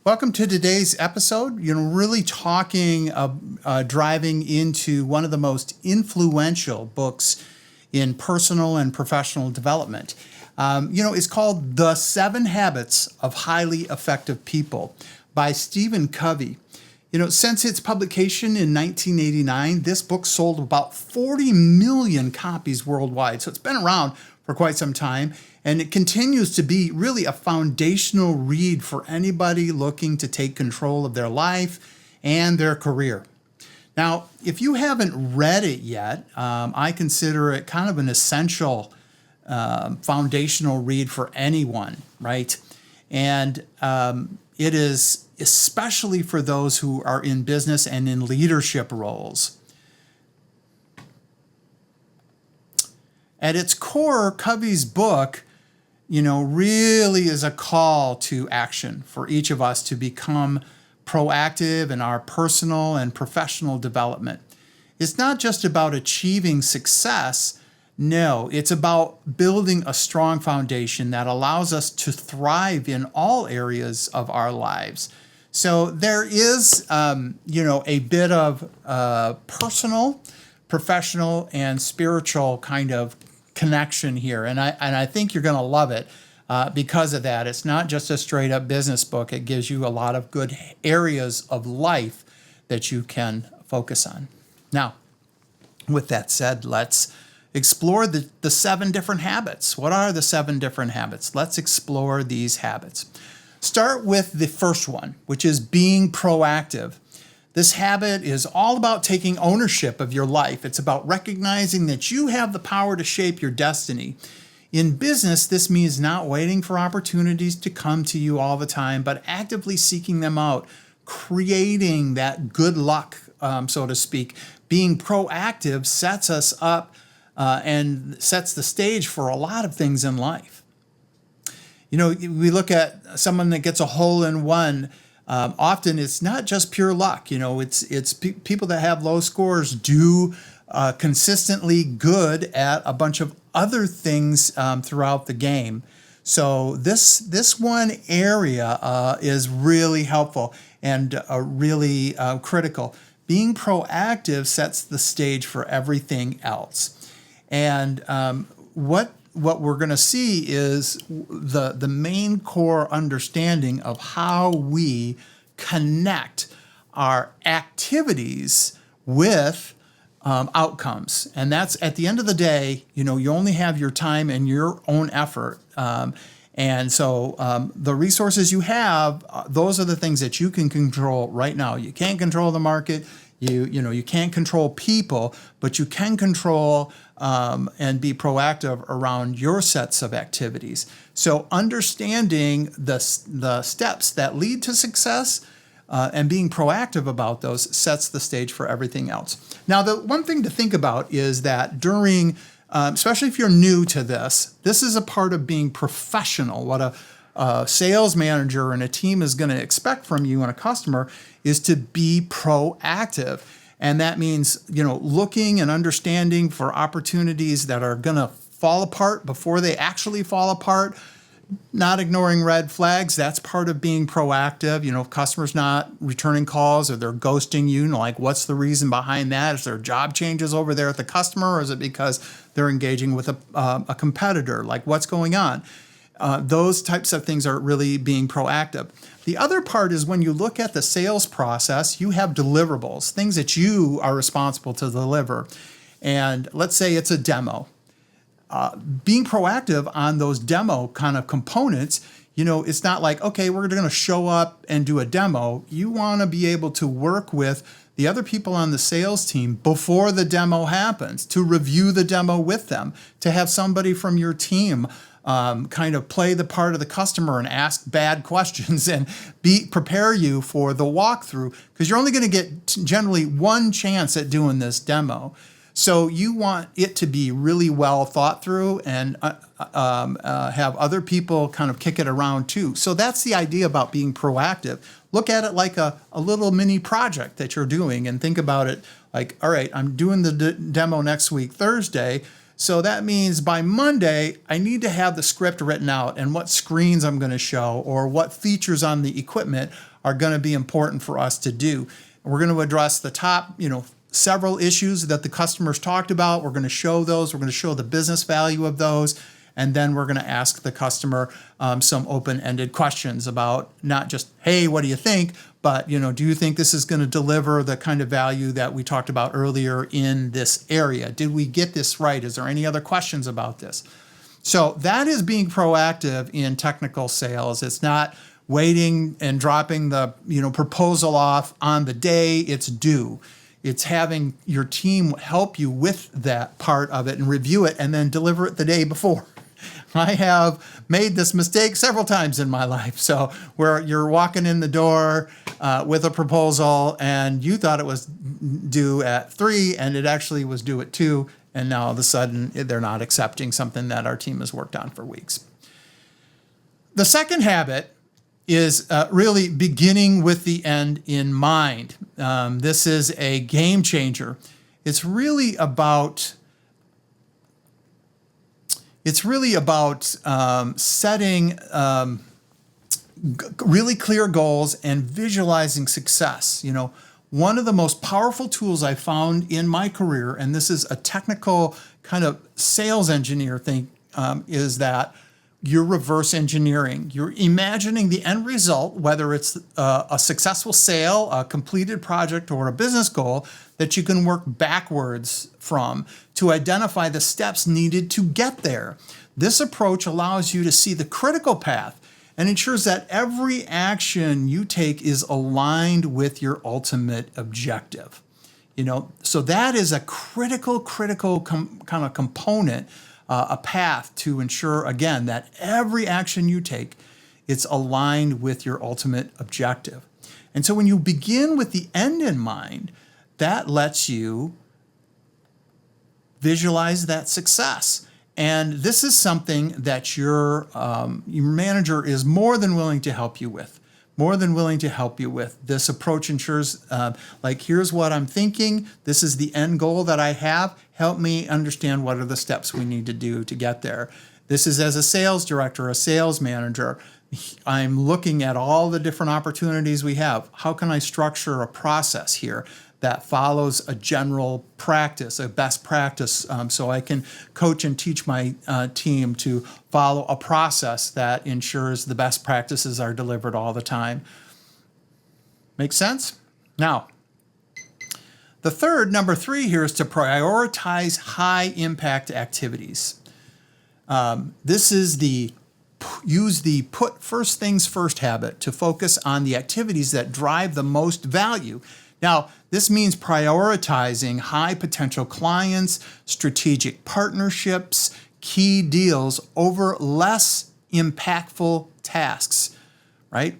Welcome to today's episode. Really talking, driving into one of the most influential books in personal and professional development. It's called The 7 Habits of Highly Effective People by Stephen Covey. Since its publication in 1989, this book sold about 40 million copies worldwide. So it's been around for quite some time, and it continues to be really a foundational read for anybody looking to take control of their life and their career. Now, if you haven't read it yet, I consider it kind of an essential foundational read for anyone, right? And it is especially for those who are in business and in leadership roles. At its core, Covey's book, really is a call to action for each of us to become proactive in our personal and professional development. It's not just about achieving success. No, it's about building a strong foundation that allows us to thrive in all areas of our lives. So there is, a bit of personal, professional, and spiritual kind of connection here. And I think you're going to love it because of that. It's not just a straight up business book. It gives you a lot of good areas of life that you can focus on. Now, with that said, let's explore the 7 different habits. What are the 7 different habits? Let's explore these habits. Start with the first one, which is being proactive. This habit is all about taking ownership of your life. It's about recognizing that you have the power to shape your destiny. In business, this means not waiting for opportunities to come to you all the time, but actively seeking them out, creating that good luck, so to speak. Being proactive sets us up and sets the stage for a lot of things in life. We look at someone that gets a hole-in-one. Often it's not just pure luck. It's people that have low scores do consistently good at a bunch of other things throughout the game. So this one area is really helpful and really critical. Being proactive sets the stage for everything else. And what we're going to see is the main core understanding of how we connect our activities with outcomes. And that's at the end of the day, you only have your time and your own effort. And so the resources you have, those are the things that you can control right now. You can't control the market. You can't control people, but you can control and be proactive around your sets of activities. So understanding the steps that lead to success and being proactive about those sets the stage for everything else. Now, the one thing to think about is that during, especially if you're new to this is a part of being professional. What a sales manager and a team is going to expect from you and a customer is to be proactive. And that means, looking and understanding for opportunities that are going to fall apart before they actually fall apart, not ignoring red flags. That's part of being proactive. If customers not returning calls or they're ghosting you, what's the reason behind that? Is there job changes over there at the customer, or is it because they're engaging with a competitor? What's going on? Those types of things are really being proactive. The other part is when you look at the sales process, you have deliverables, things that you are responsible to deliver. And let's say it's a demo. Being proactive on those demo kind of components, it's not like, okay, we're going to show up and do a demo. You want to be able to work with the other people on the sales team before the demo happens, to review the demo with them, to have somebody from your team kind of play the part of the customer and ask bad questions and prepare you for the walkthrough, because you're only going to get generally one chance at doing this demo. So you want it to be really well thought through and have other people kind of kick it around too. So that's the idea about being proactive. Look at it like a little mini project that you're doing and think about it like, all right, I'm doing the demo next week, Thursday. So that means by Monday, I need to have the script written out and what screens I'm going to show or what features on the equipment are going to be important for us to do. We're going to address the top, several issues that the customers talked about. We're going to show those. We're going to show the business value of those. And then we're going to ask the customer some open-ended questions about not just, hey, what do you think? But, do you think this is going to deliver the kind of value that we talked about earlier in this area? Did we get this right? Is there any other questions about this? So that is being proactive in technical sales. It's not waiting and dropping the, proposal off on the day it's due. It's having your team help you with that part of it and review it and then deliver it the day before. I have made this mistake several times in my life. So where you're walking in the door with a proposal and you thought it was due at 3 and it actually was due at 2. And now all of a sudden they're not accepting something that our team has worked on for weeks. The second habit is really beginning with the end in mind. This is a game changer. It's really about setting really clear goals and visualizing success. One of the most powerful tools I found in my career, and this is a technical kind of sales engineer thing, is that you're reverse engineering. You're imagining the end result, whether it's a successful sale, a completed project, or a business goal that you can work backwards from to identify the steps needed to get there. This approach allows you to see the critical path and ensures that every action you take is aligned with your ultimate objective. So that is a critical kind of component, a path to ensure, again, that every action you take, it's aligned with your ultimate objective. And so when you begin with the end in mind, that lets you visualize that success. And this is something that your manager is more than willing to help you with. This approach ensures, here's what I'm thinking. This is the end goal that I have. Help me understand what are the steps we need to do to get there. This is as a sales director, a sales manager. I'm looking at all the different opportunities we have. How can I structure a process here that follows a general practice, a best practice, so I can coach and teach my team to follow a process that ensures the best practices are delivered all the time. Make sense? Now, the number 3 here is to prioritize high impact activities. This is use the put first things first habit to focus on the activities that drive the most value. Now, this means prioritizing high potential clients, strategic partnerships, key deals over less impactful tasks, right?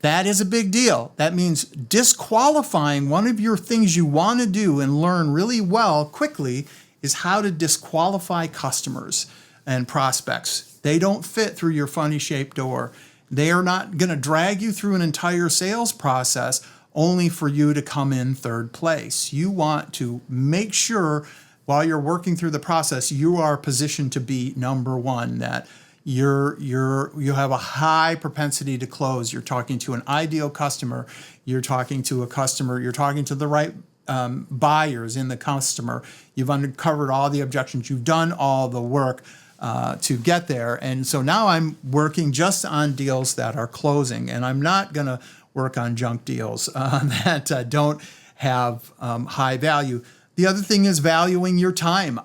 That is a big deal. That means disqualifying one of your things you want to do and learn really well quickly is how to disqualify customers and prospects. They don't fit through your funny shaped door. They are not going to drag you through an entire sales process only for you to come in third place. You want to make sure while you're working through the process, you are positioned to be number one, that you have a high propensity to close. You're talking to an ideal customer. You're talking to the right buyers in the customer. You've uncovered all the objections. You've done all the work to get there. And so now I'm working just on deals that are closing, and I'm not going to work on junk deals that don't have high value. The other thing is valuing your time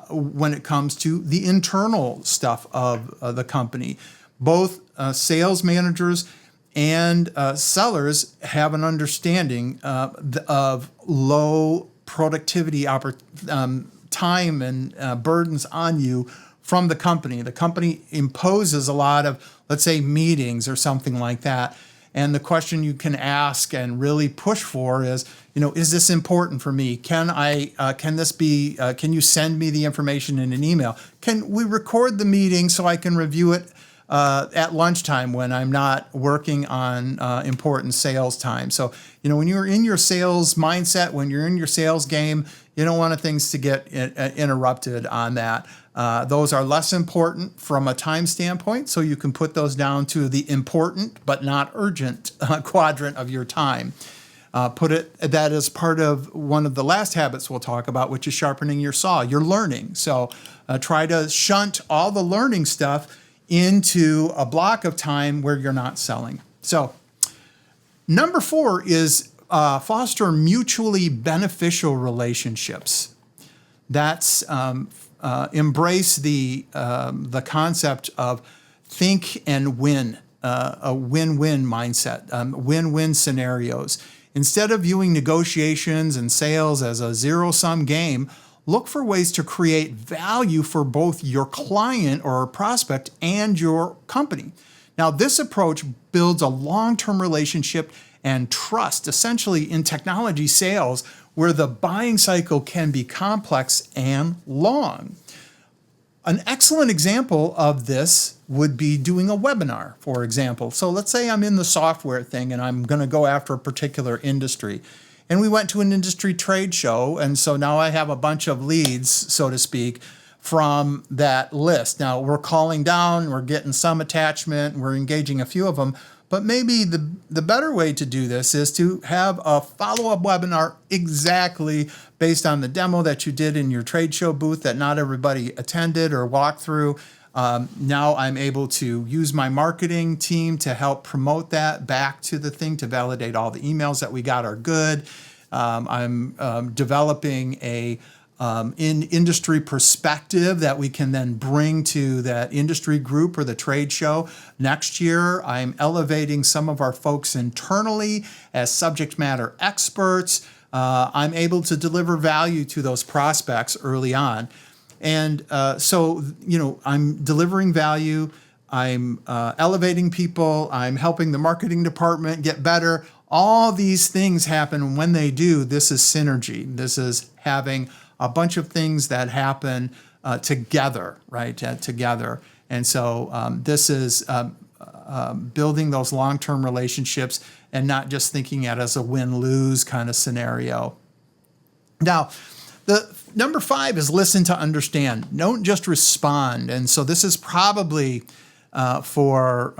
when it comes to the internal stuff of the company. Both sales managers and sellers have an understanding of low productivity time and burdens on you from the company. The company imposes a lot of, let's say, meetings or something like that. And the question you can ask and really push for is this important for me? Can you send me the information in an email? Can we record the meeting so I can review it at lunchtime when I'm not working on important sales time. So, when you're in your sales mindset, when you're in your sales game, you don't want things to get interrupted on that. Those are less important from a time standpoint, so you can put those down to the important but not urgent quadrant of your time. Put it that as part of one of the last habits we'll talk about, which is sharpening your saw. You're learning. So try to shunt all the learning stuff into a block of time where you're not selling. So number 4 is foster mutually beneficial relationships. That's embrace the concept of think and win, a win-win mindset, win-win scenarios. Instead of viewing negotiations and sales as a zero-sum game, look for ways to create value for both your client or prospect and your company. Now, this approach builds a long-term relationship and trust, essentially in technology sales, where the buying cycle can be complex and long. An excellent example of this would be doing a webinar, for example. So let's say I'm in the software thing and I'm going to go after a particular industry. And we went to an industry trade show, and so now I have a bunch of leads, so to speak, from that list. Now we're calling down, we're getting some attachment, we're engaging a few of them, but maybe the better way to do this is to have a follow-up webinar exactly based on the demo that you did in your trade show booth that not everybody attended or walked through. Now I'm able to use my marketing team to help promote that back to the thing to validate all the emails that we got are good. I'm developing a in-industry perspective that we can then bring to that industry group or the trade show. Next year, I'm elevating some of our folks internally as subject matter experts. I'm able to deliver value to those prospects early on. And so, I'm delivering value, I'm elevating people, I'm helping the marketing department get better. All these things happen. When they do, this is synergy. This is having a bunch of things that happen together, right? Together. And so this is building those long-term relationships and not just thinking it as a win-lose kind of scenario. Now, the number 5 is listen to understand. Don't just respond. And so this is probably for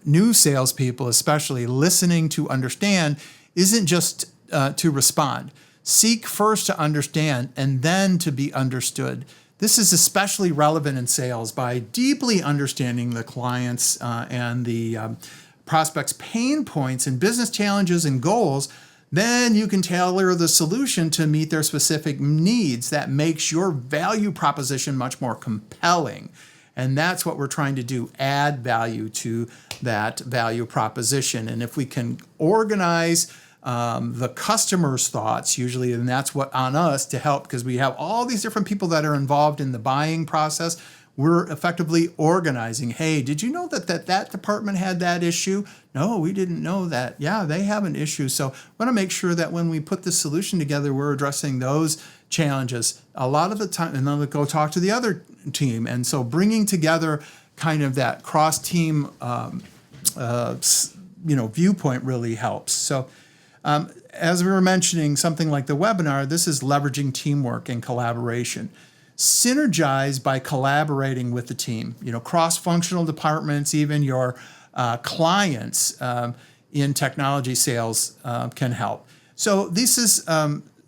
new salespeople, especially listening to understand isn't just to respond. Seek first to understand and then to be understood. This is especially relevant in sales. By deeply understanding the clients and the prospects' pain points and business challenges and goals, then you can tailor the solution to meet their specific needs. That makes your value proposition much more compelling. And that's what we're trying to do, add value to that value proposition. And if we can organize the customer's thoughts, usually, and that's what on us to help, because we have all these different people that are involved in the buying process. We're effectively organizing. Hey, did you know that department had that issue? No, we didn't know that. Yeah, they have an issue. So we want to make sure that when we put the solution together, we're addressing those challenges. A lot of the time, and then we go talk to the other team. And so bringing together kind of that cross-team viewpoint really helps. So as we were mentioning, something like the webinar, this is leveraging teamwork and collaboration. Synergize by collaborating with the team. Cross-functional departments, even your clients in technology sales can help. So this is,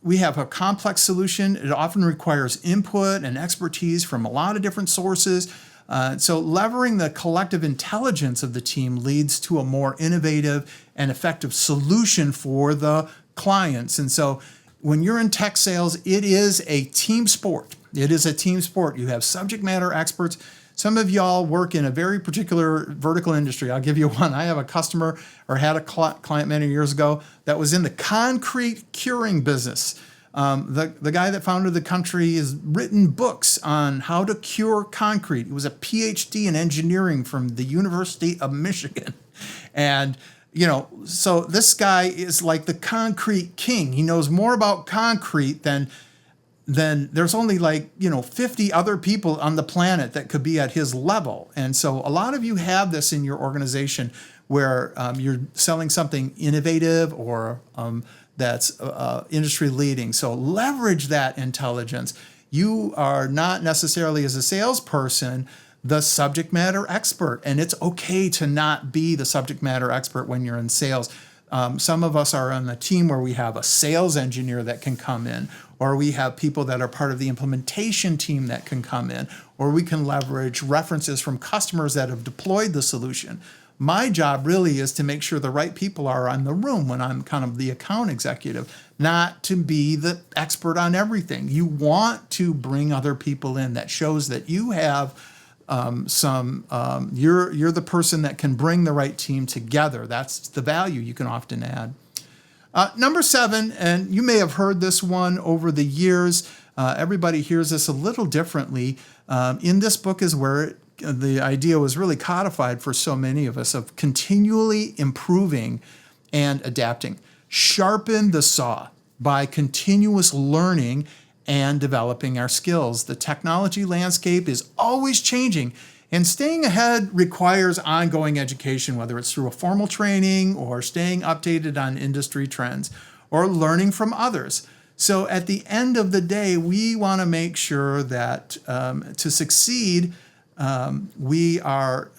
we have a complex solution. It often requires input and expertise from a lot of different sources. So levering the collective intelligence of the team leads to a more innovative and effective solution for the clients. And so when you're in tech sales, it is a team sport. It is a team sport. You have subject matter experts. Some of y'all work in a very particular vertical industry. I'll give you one. I have a customer, or had a client many years ago, that was in the concrete curing business. The guy that founded the company has written books on how to cure concrete. He was a PhD in engineering from the University of Michigan. And, so this guy is like the concrete king. He knows more about concrete than then there's only 50 other people on the planet that could be at his level. And so a lot of you have this in your organization where you're selling something innovative or that's industry leading. So leverage that intelligence. You are not necessarily, as a salesperson, the subject matter expert. And it's okay to not be the subject matter expert when you're in sales. Some of us are on the team where we have a sales engineer that can come in, or we have people that are part of the implementation team that can come in, or we can leverage references from customers that have deployed the solution. My job really is to make sure the right people are in the room when I'm kind of the account executive, not to be the expert on everything. You want to bring other people in. That shows that you have you're the person that can bring the right team together. That's the value you can often add. Number 7, and you may have heard this one over the years. Everybody hears this a little differently. In this book is where the idea was really codified for so many of us of continually improving and adapting. Sharpen the saw by continuous learning and developing our skills. The technology landscape is always changing, and staying ahead requires ongoing education, whether it's through a formal training or staying updated on industry trends or learning from others. So at the end of the day, we want to make sure that to succeed, we are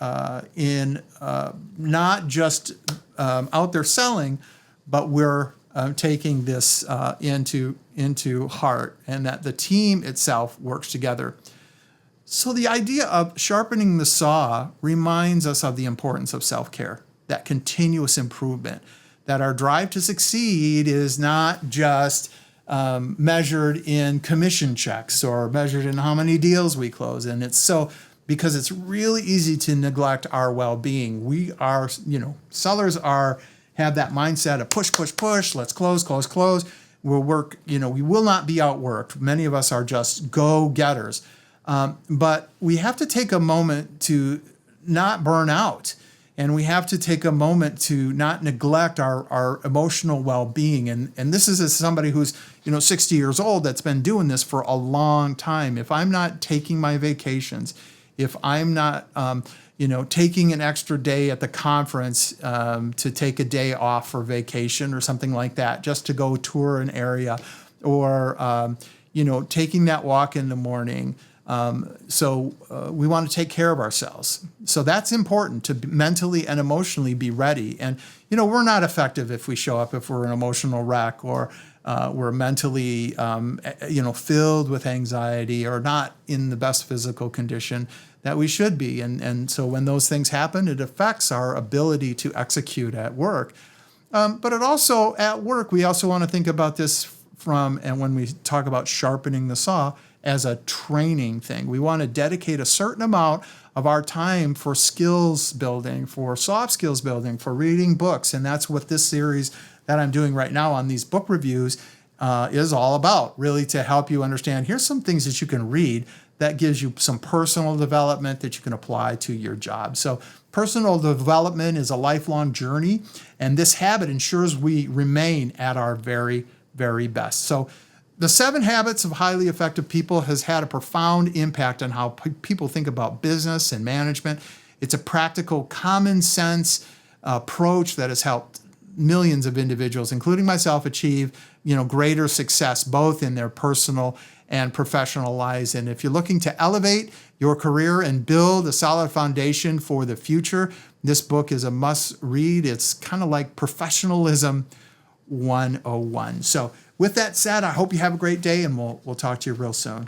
not just out there selling, but we're taking this into heart, and that the team itself works together. So the idea of sharpening the saw reminds us of the importance of self-care, that continuous improvement, that our drive to succeed is not just measured in commission checks or measured in how many deals we close. And it's so, because it's really easy to neglect our well-being. We are, sellers have that mindset of push, push, push, let's close, close, close. We'll work, we will not be outworked. Many of us are just go-getters. But we have to take a moment to not burn out. And we have to take a moment to not neglect our emotional well-being. And this is as somebody who's, 60 years old that's been doing this for a long time. If I'm not taking my vacations, if I'm not, taking an extra day at the conference to take a day off for vacation or something like that, just to go tour an area, or, taking that walk in the morning. So we want to take care of ourselves. So that's important, to mentally and emotionally be ready. And, we're not effective if we show up if we're an emotional wreck, or we're mentally, filled with anxiety, or not in the best physical condition that we should be. And so when those things happen, it affects our ability to execute at work. But it also, at work, we also want to think about this and when we talk about sharpening the saw, as a training thing. We want to dedicate a certain amount of our time for skills building, for soft skills building, for reading books. And that's what this series that I'm doing right now on these book reviews is all about, really, to help you understand, here's some things that you can read that gives you some personal development that you can apply to your job. So personal development is a lifelong journey, and this habit ensures we remain at our very, very best. So the 7 Habits of Highly Effective People has had a profound impact on how people think about business and management. It's a practical, common sense approach that has helped millions of individuals, including myself, achieve greater success both in their personal and professional lives. And if you're looking to elevate your career and build a solid foundation for the future, this book is a must read. It's kind of like Professionalism 101. So with that said, I hope you have a great day, and we'll talk to you real soon.